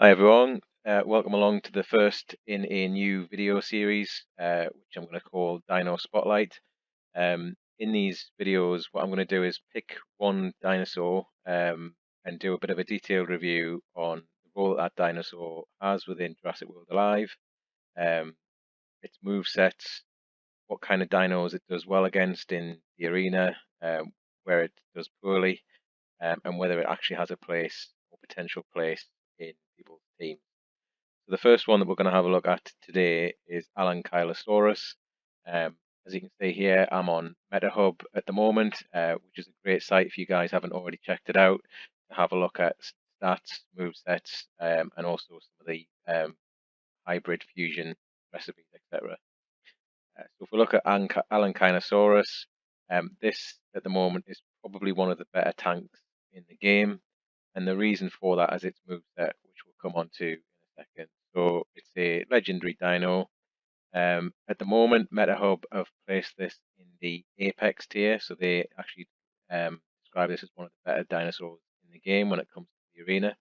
Hi everyone, welcome along to the first in a new video series, which I'm going to call Dino Spotlight. In these videos, what I'm going to do is pick one dinosaur and do a bit of a detailed review on the role that dinosaur has within Jurassic World Alive, um, its move sets, what kind of dinos it does well against in the arena, where it does poorly, and whether it actually has a place or potential place in people's teams. So the first one that we're going to have a look at today is Alankylosaurus. As you can see here, I'm on MetaHub at the moment, which is a great site if you guys haven't already checked it out to have a look at stats, movesets, and also some of the hybrid fusion recipes, etc. So if we look at Alankylosaurus, this at the moment is probably one of the better tanks in the game, and the reason for that is its moveset, which we'll come on to in a second. So it's a legendary dino. At the moment, MetaHub have placed this in the Apex tier, so they actually describe this as one of the better dinosaurs in the game when it comes to the arena.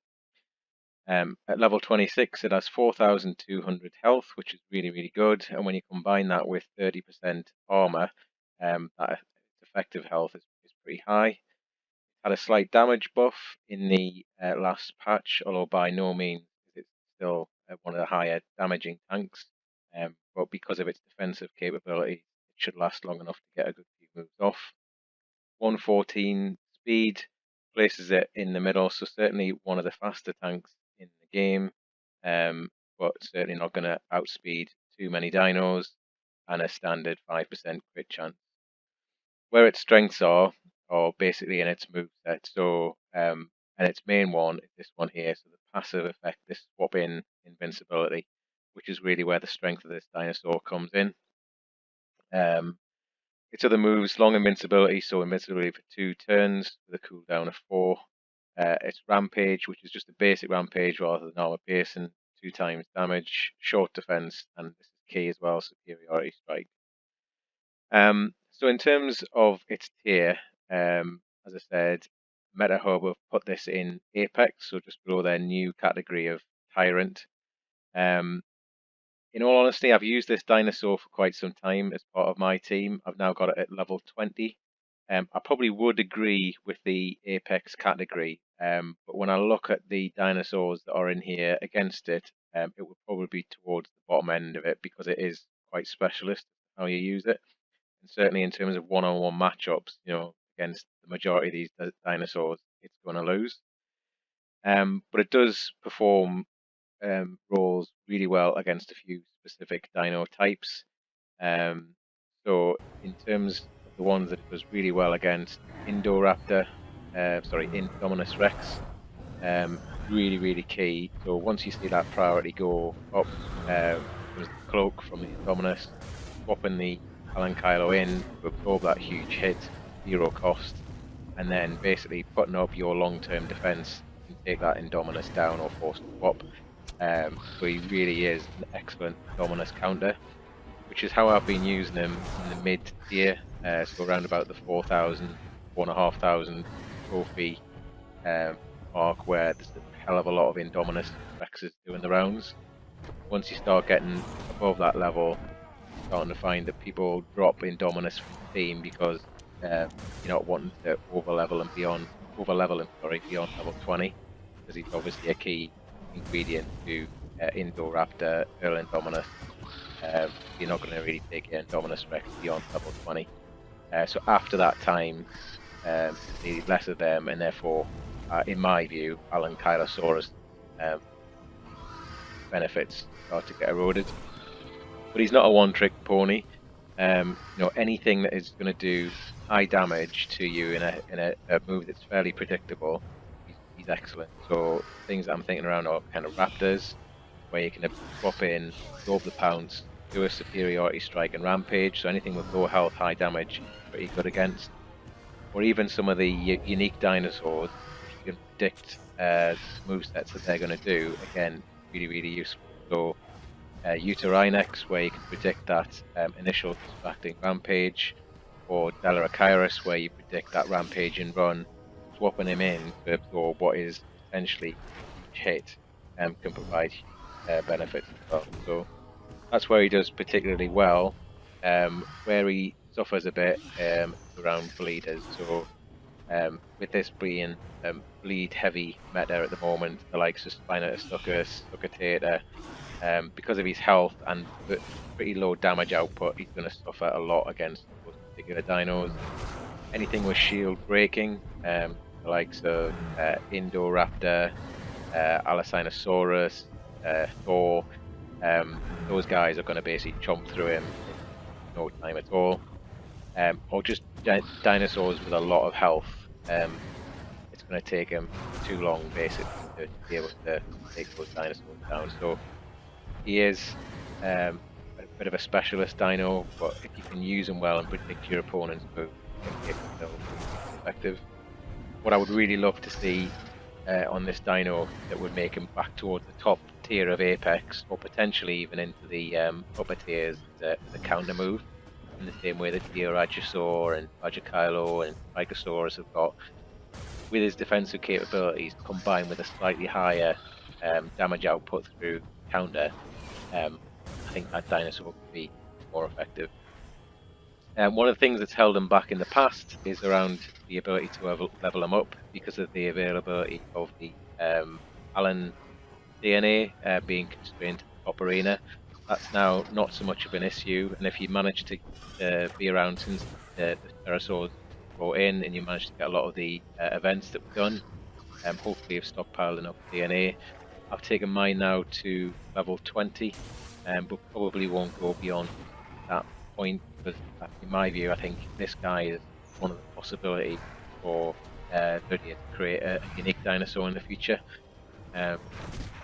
At level 26, it has 4,200 health, which is really, really good. And when you combine that with 30% armor, that its effective health is pretty high. Had a slight damage buff in the last patch, although by no means is it still one of the higher damaging tanks. But because of its defensive capability, it should last long enough to get a good few moves off. 114 speed places it in the middle, so certainly one of the faster tanks in the game, but certainly not going to outspeed too many dinos, and a standard 5% crit chance. Where its strengths are basically in its moveset. So, and its main one is this one here. So the passive effect, this swap in invincibility, which is really where the strength of this dinosaur comes in. Its other moves, long invincibility, so invincibility for 2 turns with a cooldown of 4. It's rampage, which is just a basic rampage rather than armor piercing, 2 times damage, short defense, and this is key as well, superiority strike. So in terms of its tier, as I said, MetaHub have put this in Apex, so just below their new category of Tyrant. In all honesty, I've used this dinosaur for quite some time as part of my team. I've now got it at level 20. I probably would agree with the Apex category, but when I look at the dinosaurs that are in here against it, it would probably be towards the bottom end of it because it is quite specialist how you use it. And certainly in terms of one-on-one matchups, against the majority of these dinosaurs, it's going to lose. But it does perform roles really well against a few specific dino types. So in terms of the ones that it does really well against, Indoraptor, Indominus Rex, really, really key. So once you see that priority go up, there's the cloak from the Indominus, swapping the Alankylo in to absorb that huge hit, 0 cost, and then basically putting up your long-term defense and take that Indominus down or force swap. So he really is an excellent Indominus counter, which is how I've been using him in the mid tier, so around about the 4,000, 4,500 trophy mark, where there's a hell of a lot of Indominus Rexes doing the rounds. Once you start getting above that level, you're starting to find that people drop Indominus from the team because you're not wanting to over level him beyond level 20, because he's obviously a key ingredient to Indoraptor, Earl Indominus. You're not going to really take your Indominus Rex beyond level 20. So after that time, there's less of them, and therefore, in my view, Alankylosaurus benefits start to get eroded. But he's not a one-trick pony. Anything that is going to do high damage to you in a move that's fairly predictable, he's excellent. So things that I'm thinking around are kind of raptors, where you can swap in, absorb the pounce, do a superiority strike and rampage. So anything with low health, high damage, pretty good against. Or even some of the unique dinosaurs, if you can predict movesets that they're going to do, again, really, really useful. So Utarinex, where you can predict that initial distracting rampage, or Delarachyrus, where you predict that rampage and run, swapping him in to absorb what is potentially a huge hit, can provide benefits as well. So that's where he does particularly well. Where he suffers a bit is around bleeders. So with this being bleed heavy meta at the moment, the likes of Spinosaurus, Succotator, because of his health and pretty low damage output, he's going to suffer a lot against those particular dinos. Anything with shield breaking, the likes of Indoraptor, Alankylosaurus, Thor, those guys are going to basically chomp through him in no time at all. Or just dinosaurs with a lot of health. It's going to take him too long, basically, to be able to take those dinosaurs down. So he is a bit of a specialist dino, but if you can use him well and predict your opponent's move, you can make him still effective. What I would really love to see on this dino that would make him back towards the top tier of Apex, or potentially even into the upper tiers as a counter move, in the same way that Dioragosaur and Alankylo and Trigosaurus have got, with his defensive capabilities combined with a slightly higher damage output through counter. I think that dinosaur could be more effective. One of the things that's held him back in the past is around the ability to level him up because of the availability of the Alan DNA being constrained to the top arena. That's now not so much of an issue, and if you manage to be around since the pterosaurs brought in, and you manage to get a lot of the events that were done, hopefully you've stockpiled enough DNA. I've taken mine now to level 20, but probably won't go beyond that point, because in my view, I think this guy is one of the possibilities for Lydia to create a unique dinosaur in the future.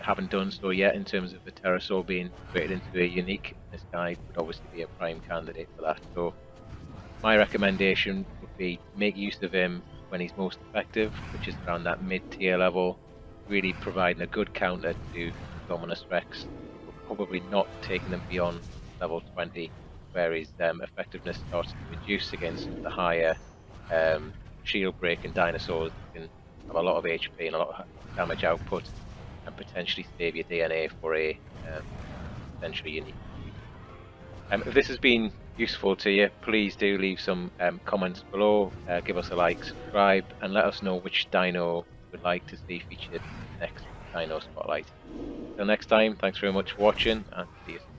Haven't done so yet in terms of the pterosaur being created into a unique. This guy would obviously be a prime candidate for that. So my recommendation would be make use of him when he's most effective, which is around that mid-tier level, really providing a good counter to Dominus Rex, but probably not taking them beyond level 20, where his effectiveness starts to reduce against the higher shield breaking dinosaurs that can have a lot of HP and a lot of damage output, and potentially save your DNA for a potentially unique. If this has been useful to you, please do leave some comments below, give us a like, subscribe, and let us know which dino you would like to see featured in the next Dino Spotlight. Until next time, thanks very much for watching, and see you soon.